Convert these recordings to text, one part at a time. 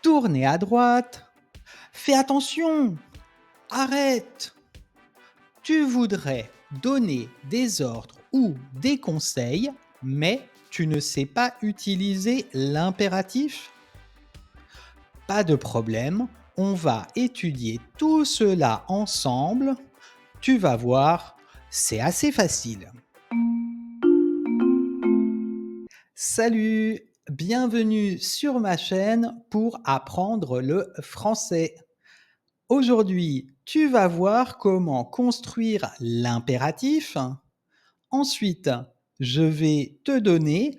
Tournez à droite. Fais attention. Arrête. Tu voudrais donner des ordres ou des conseils, mais tu ne sais pas utiliser l'impératif? Pas de problème, on va étudier tout cela ensemble. Tu vas voir, c'est assez facile. Salut, bienvenue sur ma chaîne pour apprendre le français. Aujourd'hui, tu vas voir comment construire l'impératif. Ensuite, je vais te donner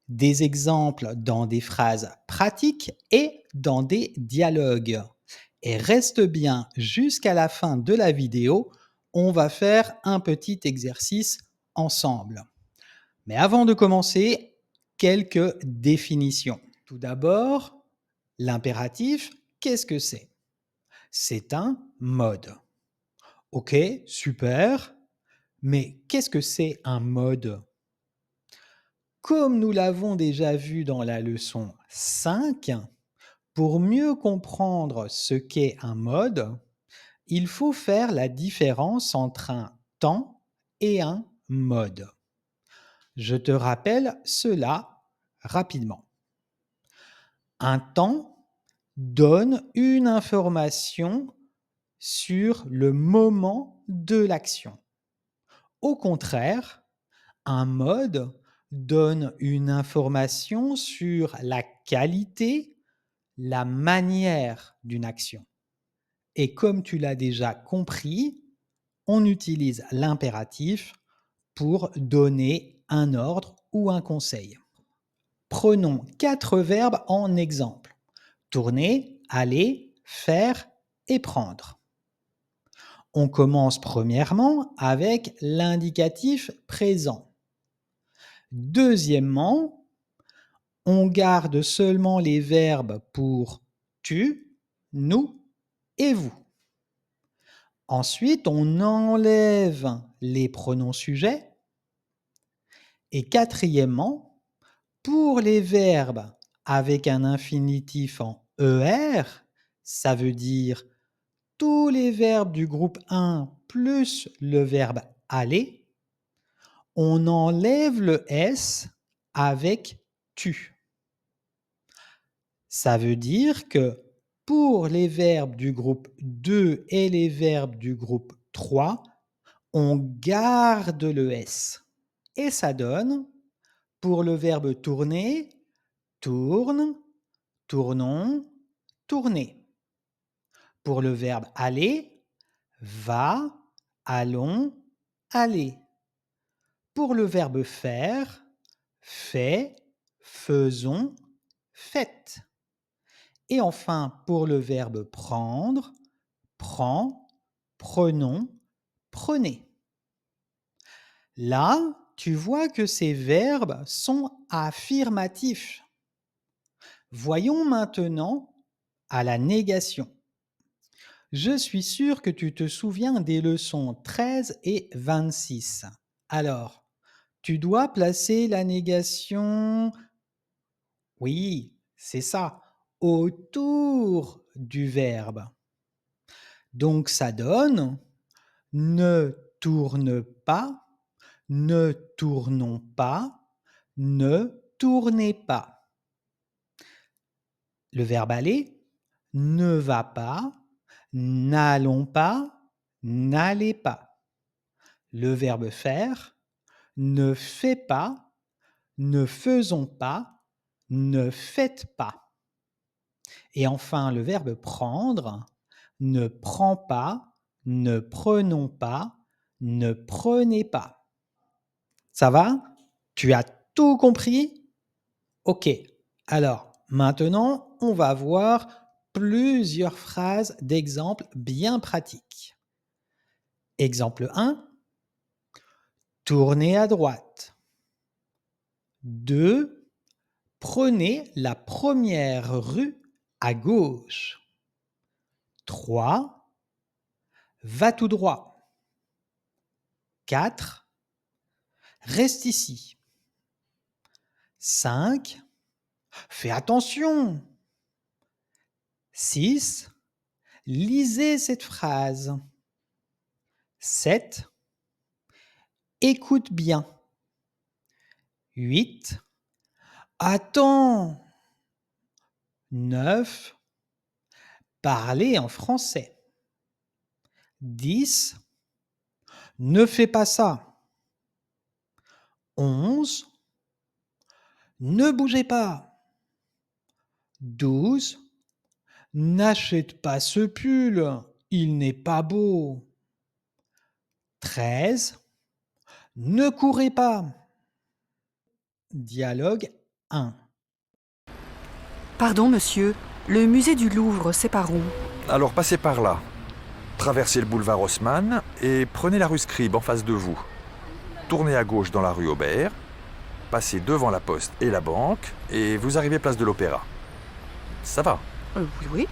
des exemples dans des phrases pratiques et dans des dialogues. Et reste bien jusqu'à la fin de la vidéo, on va faire un petit exercice ensemble. Mais avant de commencer, quelques définitions. Tout d'abord, l'impératif, qu'est-ce que c'est? C'est un mode. Ok, super. Mais qu'est-ce que c'est un mode? Comme nous l'avons déjà vu dans la leçon 5, pour mieux comprendre ce qu'est un mode, il faut faire la différence entre un temps et un mode. Je te rappelle cela rapidement. Un temps donne une information sur le moment de l'action. Au contraire, un mode donne une information sur la qualité, la manière d'une action. Et comme tu l'as déjà compris, on utilise l'impératif pour donner un ordre ou un conseil. Prenons 4 verbes en exemple. Tourner, aller, faire et prendre. On commence premièrement avec l'indicatif présent. Deuxièmement, on garde seulement les verbes pour tu, nous et vous. Ensuite, on enlève les pronoms sujets. Et quatrièmement, pour les verbes avec un infinitif en ER, ça veut dire tous les verbes du groupe 1 plus le verbe aller, on enlève le S avec tu. Ça veut dire que pour les verbes du groupe 2 et les verbes du groupe 3, on garde le S. Et ça donne, pour le verbe tourner, tourne, tournons, tournez. Pour le verbe aller, va, allons, aller. Pour le verbe faire, fait, faisons, faites. Et enfin, pour le verbe prendre, prends, prenons, prenez. Là, tu vois que ces verbes sont affirmatifs. Voyons maintenant à la négation. Je suis sûr que tu te souviens des leçons 13 et 26. Alors, tu dois placer la négation, oui, c'est ça, autour du verbe. Donc ça donne ne tourne pas, ne tournons pas, ne tournez pas. Le verbe aller, ne va pas, n'allons pas, n'allez pas. Le verbe faire, ne fait pas, ne faisons pas, ne faites pas. Et enfin, le verbe prendre, ne prends pas, ne prenons pas, ne prenez pas. Ça va? Tu as tout compris? Ok. Alors, maintenant, on va voir plusieurs phrases d'exemples bien pratiques. Exemple 1, tournez à droite. 2, prenez la première rue à gauche. 3, va tout droit. 4, reste ici. 5, fais attention. 6. Lisez cette phrase. 7. Écoute bien. 8. Attends. 9. Parler en français. 10. Ne fais pas ça. 11. Ne bougez pas. 12. N'achète pas ce pull, il n'est pas beau. 13. Ne courez pas. Dialogue 1. Pardon, monsieur, le musée du Louvre, c'est par où? Alors passez par là. Traversez le boulevard Haussmann et prenez la rue Scribe en face de vous. Tournez à gauche dans la rue Aubert, passez devant la Poste et la banque et vous arrivez place de l'Opéra. Ça va. Oui, oui.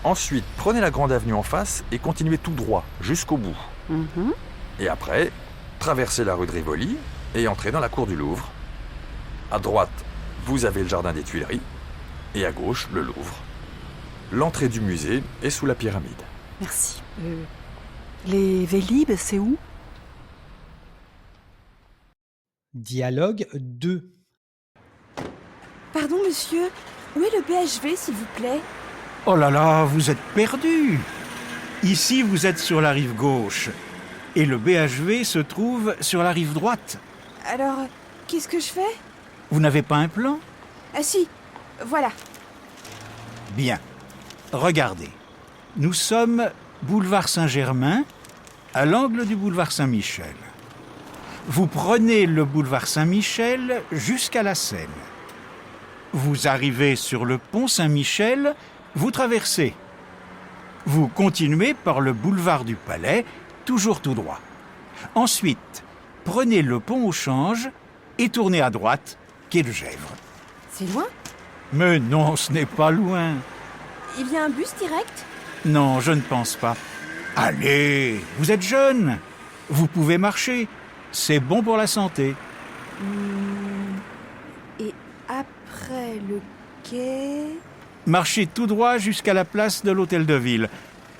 Ensuite, prenez la grande avenue en face et continuez tout droit jusqu'au bout. Mhm. Et après, traversez la rue de Rivoli et entrez dans la cour du Louvre. À droite, vous avez le jardin des Tuileries et à gauche, le Louvre. L'entrée du musée est sous la pyramide. Merci. Les Vélib, c'est où? Dialogue 2. Pardon, monsieur, où est le BHV, s'il vous plaît? Oh là là, vous êtes perdu. Ici, vous êtes sur la rive gauche. Et le BHV se trouve sur la rive droite. Alors, qu'est-ce que je fais? Vous n'avez pas un plan? Ah si, voilà. Bien. Regardez. Nous sommes boulevard Saint-Germain, à l'angle du boulevard Saint-Michel. Vous prenez le boulevard Saint-Michel jusqu'à la Seine. Vous arrivez sur le pont Saint-Michel, vous traversez. Vous continuez par le boulevard du Palais, toujours tout droit. Ensuite, prenez le pont au Change et tournez à droite, quai de Gesvres. C'est loin? Mais non, ce n'est pas loin. Il y a un bus direct? Non, je ne pense pas. Allez, vous êtes jeune. Vous pouvez marcher. C'est bon pour la santé. Et après le quai... Marchez tout droit jusqu'à la place de l'Hôtel de Ville.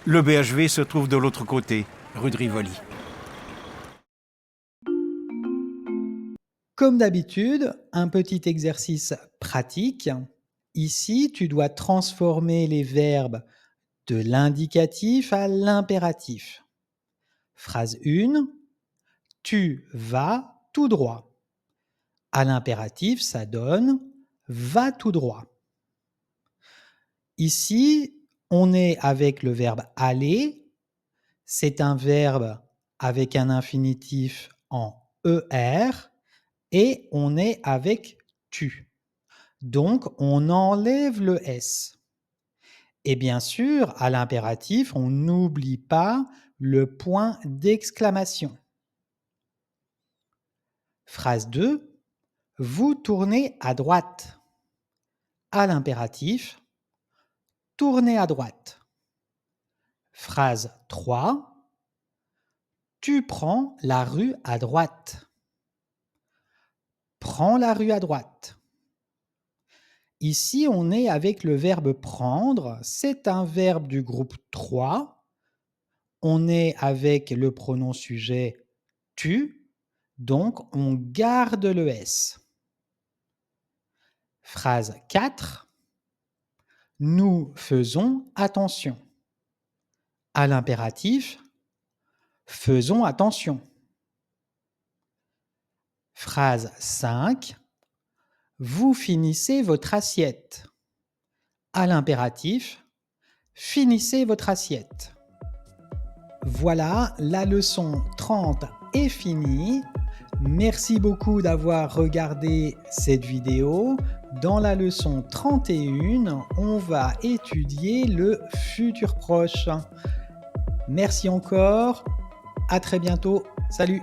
Le BHV se trouve de l'autre côté, rue de Rivoli. Comme d'habitude, un petit exercice pratique. Ici, tu dois transformer les verbes de l'indicatif à l'impératif. Phrase 1. Tu vas tout droit. À l'impératif, ça donne va tout droit. Ici, on est avec le verbe aller. C'est un verbe avec un infinitif en ER et on est avec tu. Donc, on enlève le S. Et bien sûr, à l'impératif, on n'oublie pas le point d'exclamation. Phrase 2. Vous tournez à droite. À l'impératif, tournez à droite. Phrase 3. Tu prends la rue à droite. Prends la rue à droite. Ici, on est avec le verbe prendre. C'est un verbe du groupe 3. On est avec le pronom sujet tu. Donc, on garde le S. Phrase 4. Nous faisons attention. À l'impératif, faisons attention. Phrase 5. Vous finissez votre assiette. À l'impératif, finissez votre assiette. Voilà, la leçon 30 est finie. Merci beaucoup d'avoir regardé cette vidéo. Dans la leçon 31, on va étudier le futur proche. Merci encore. À très bientôt. Salut.